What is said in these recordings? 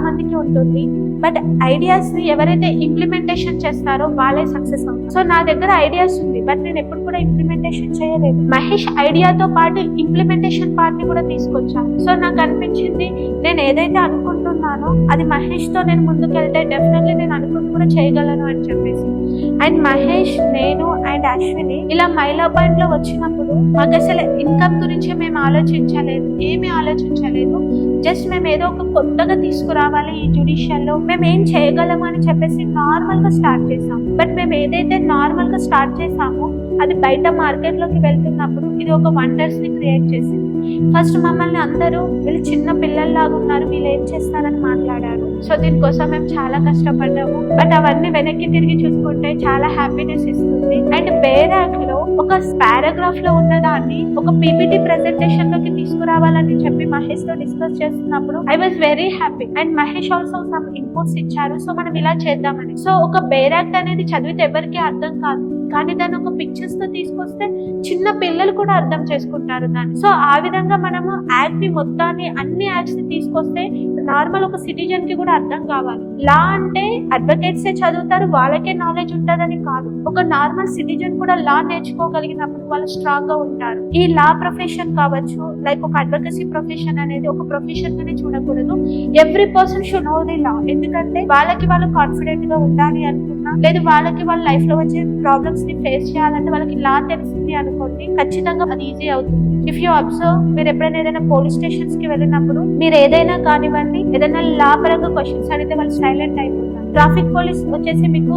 మందికి ఉంటుంది. But ideas ని ఎవరైతే ఇంప్లిమెంటేషన్ చేస్తారో వాళ్ళే సక్సెస్ అవుతారు. సో నా దగ్గర ఐడియాస్ ఉంది, బట్ నేను ఎప్పుడు కూడా ఇంప్లిమెంటేషన్ చేయలేదు. మహేష్ ఐడియాతో పాటు ఇంప్లిమెంటేషన్ పార్ట్ ని కూడా తీసుకొచ్చాను. సో నాకు అనిపించింది, నేను ఏదైతే అనుకుంటున్నానో అది మహేష్ తో నేను ముందుకెళ్తే డెఫినెట్లీ నేను అనుకుంటూ కూడా చేయగలను అని చెప్పేసి. అండ్ మహేష్, నేను అండ్ అశ్విని ఇలా మైలా పాయింట్ లో వచ్చినప్పుడు మాకు అసలు ఇన్కమ్ గురించి మేము ఆలోచించలేదు, ఏమీ ఆలోచించలేదు. జస్ట్ మేము ఏదో ఒక కొత్తగా తీసుకురావాలి ఈ జ్యుడిషియల్ లో, మేము ఏం చేయగలము అని చెప్పేసి నార్మల్ గా స్టార్ట్ చేసాం. బట్ మేము ఏదైతే నార్మల్ గా స్టార్ట్ చేసామో అది బయట మార్కెట్ లోకి వెళ్తున్నప్పుడు ఇది ఒక వండర్స్ ని క్రియేట్ చేసింది. ఫస్ట్ మమ్మల్ని అందరూ వీళ్ళు చిన్న పిల్లల్లాగా ఉన్నారు, వీళ్ళు ఏం చేస్తారని మాట్లాడారు. సో దీనికోసం మేము చాలా కష్టపడ్డాము. బట్ అవన్నీ వెనక్కి తిరిగి చూసుకుంటే చాలా హ్యాపీనెస్ ఇస్తుంది. అండ్ బేరాక్ లో ఒక పారాగ్రాఫ్ లో ఉన్న దాన్ని ఒక పీపీటీ ప్రెజెంటేషన్ లోకి తీసుకురావాలని చెప్పి మహేష్ తో డిస్కస్ చేస్తున్నప్పుడు I was very happy. And Mahesh also some inputs ఇచ్చారు, సో మనం ఇలా చేద్దామని. సో ఒక బేరాక్ అనేది చదివితే ఎవరికి అర్థం కాదు, కానీ దాన్ని ఒక పిక్చర్స్ తో తీసుకొస్తే చిన్న పిల్లలు కూడా అర్థం చేసుకుంటారు దాన్ని. సో ఆ విధంగా మనము యాక్ట్ ని మొత్తాన్ని అన్ని యాక్ట్స్ ని తీసుకొస్తే నార్మల్ ఒక సిటిజన్ కి కూడా అర్థం కావాలి. లా అంటే అడ్వకేట్స్ చదువుతారు, వాళ్ళకే నాలెడ్జ్ ఉంటుందని కాదు. ఒక నార్మల్ సిటిజన్ కూడా లా నేర్చుకోగలిగినప్పుడు వాళ్ళు స్ట్రాంగ్ గా ఉంటారు. ఈ లా ప్రొఫెషన్ కావచ్చు, లైక్ ఒక అడ్వకసీ ప్రొఫెషన్ అనేది ఒక ప్రొఫెషన్ గానే చూడకూడదు. Every person should know the law. ఎందుకంటే వాళ్ళకి వాళ్ళు కాన్ఫిడెంట్ గా ఉండాలి అనుకున్నా, లేదు వాళ్ళకి వాళ్ళ లైఫ్ లో వచ్చే ప్రాబ్లమ్స్ ని ఫేస్ చేయాలంటే వాళ్ళకి లా తెలిసింది అనుకోండి, ఖచ్చితంగా అది ఈజీ అవుతుంది. ఇఫ్ యూ అబ్జర్వ్, మీరు ఎప్పుడైనా ఏదైనా పోలీస్ స్టేషన్స్ కి వెళ్ళినప్పుడు మీరు ఏదైనా కానివ్వండి, ఏదైనా లా పరంగా క్వశ్చన్స్ అడిగితే వాళ్ళు సైలెంట్ అయిపోతారు. ట్రాఫిక్ పోలీస్ వచ్చేసి మీకు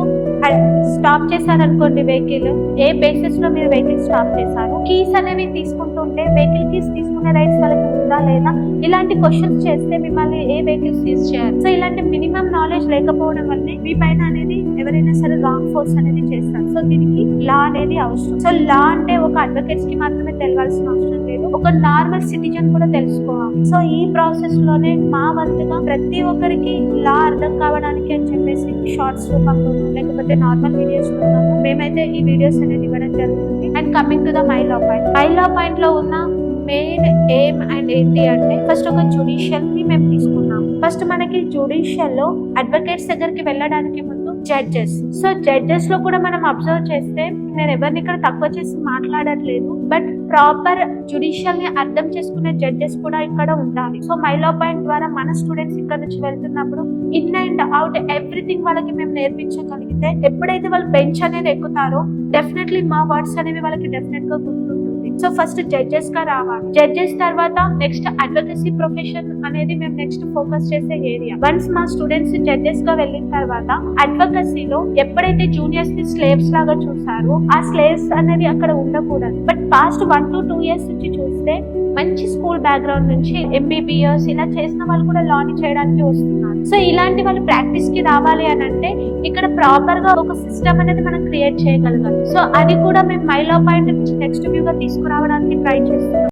స్టాప్ చేశారనుకోండి వెహికల్, ఏ బేసిస్ లో మీరు వెహికల్ స్టాప్ చేశారు, కీస్ అనేవి తీసుకుంటుంటే వెహికల్ కీస్ తీసుకునే రైట్స్ వాళ్ళకి ఉందా లేదా, ఇలాంటి క్వశ్చన్స్ చేస్తే మిమ్మల్ని ఏ వెహికల్ సీజ్ చేయాలి. సో ఇలాంటి మినిమం నాలెడ్జ్ లేకపోవడం వల్లే మీ పైన అనేది ఎవరైనా సరే రాంగ్ ఫోర్స్ అనేది చేస్తారు. సో దీనికి లా అనేది అవసరం. సో లా అంటే ఒక అడ్వకేట్స్ కి మాత్రమే తెలియాల్సిన అవసరం లేదు, ఒక నార్మల్ సిటిజన్ కూడా తెలుసుకోవాలి. సో ఈ ప్రాసెస్ లోనే మా వంతుగా ప్రతి ఒక్కరికి లా అర్థం కావడానికి అని చెప్పేసి షార్ట్స్ రూపంలో లేకపోతే నార్మల్ వీడియోస్ లో మేమైతే ఈ వీడియోస్ అనేది ఇవ్వడం జరుగుతుంది. And coming to the Maila point లో ఉన్న మెయిన్ ఎయిమ్ అండ్ ఏంటి అంటే, ఫస్ట్ ఒక జ్యుడిషియల్ ని మేము తీసుకున్నాం. ఫస్ట్ మనకి జ్యుడిషియల్ లో అడ్వకేట్స్ దగ్గరికి వెళ్ళడానికి ముందు జడ్జెస్. సో జడ్జెస్ లో కూడా మనం అబ్జర్వ్ చేస్తే, నేను ఎవరిని ఇక్కడ తక్కువ చేసి మాట్లాడట్లేదు, బట్ ప్రాపర్ జ్యుడిషియల్ ని అర్థం చేసుకునే జడ్జెస్ కూడా ఇక్కడ ఉండాలి. సో మైలా పాయింట్ ద్వారా మన స్టూడెంట్స్ ఇక్కడ నుంచి వెళ్తున్నప్పుడు ఇన్ అండ్ అవుట్ ఎవ్రీథింగ్ వాళ్ళకి మేము నేర్పించగలిగితే, ఎప్పుడైతే వాళ్ళు బెంచ్ అనేది ఎక్కుతారో డెఫినెట్లీ మా వర్డ్స్ అనేవి వాళ్ళకి డెఫినెట్ గా గుర్తుంటుంది. సో ఫస్ట్ జడ్జెస్ గా రావాలి. జడ్జెస్ తర్వాత నెక్స్ట్ అడ్వకసీ ప్రొఫెషన్ అనేది మేము నెక్స్ట్ ఫోకస్ చేసే ఏరియా. వన్స్ మా స్టూడెంట్స్ జడ్జెస్ గా వెళ్ళిన తర్వాత అడ్వకసీలో ఎప్పుడైతే జూనియర్స్ ని స్లేవ్స్ లాగా చూసారో, ఆ స్లేవ్స్ అనేది అక్కడ ఉండకూడదు. బట్ పాస్ట్ 1 to 2 years నుంచి చూస్తే మంచి స్కూల్ బ్యాక్గ్రౌండ్ నుంచి MBBS ఇలా చేసిన వాళ్ళు కూడా లా ని చేయడానికి వస్తున్నారు. సో ఇలాంటి వాళ్ళు ప్రాక్టీస్ కి రావాలి అని అంటే ఇక్కడ ప్రాపర్ గా ఒక సిస్టమ్ అనేది మనం క్రియేట్ చేయగలగాలి. సో అది కూడా మేము మైలా పాయింట్ నుంచి నెక్స్ట్ వ్యూ గా తీసుకురావడానికి ట్రై చేస్తున్నాం.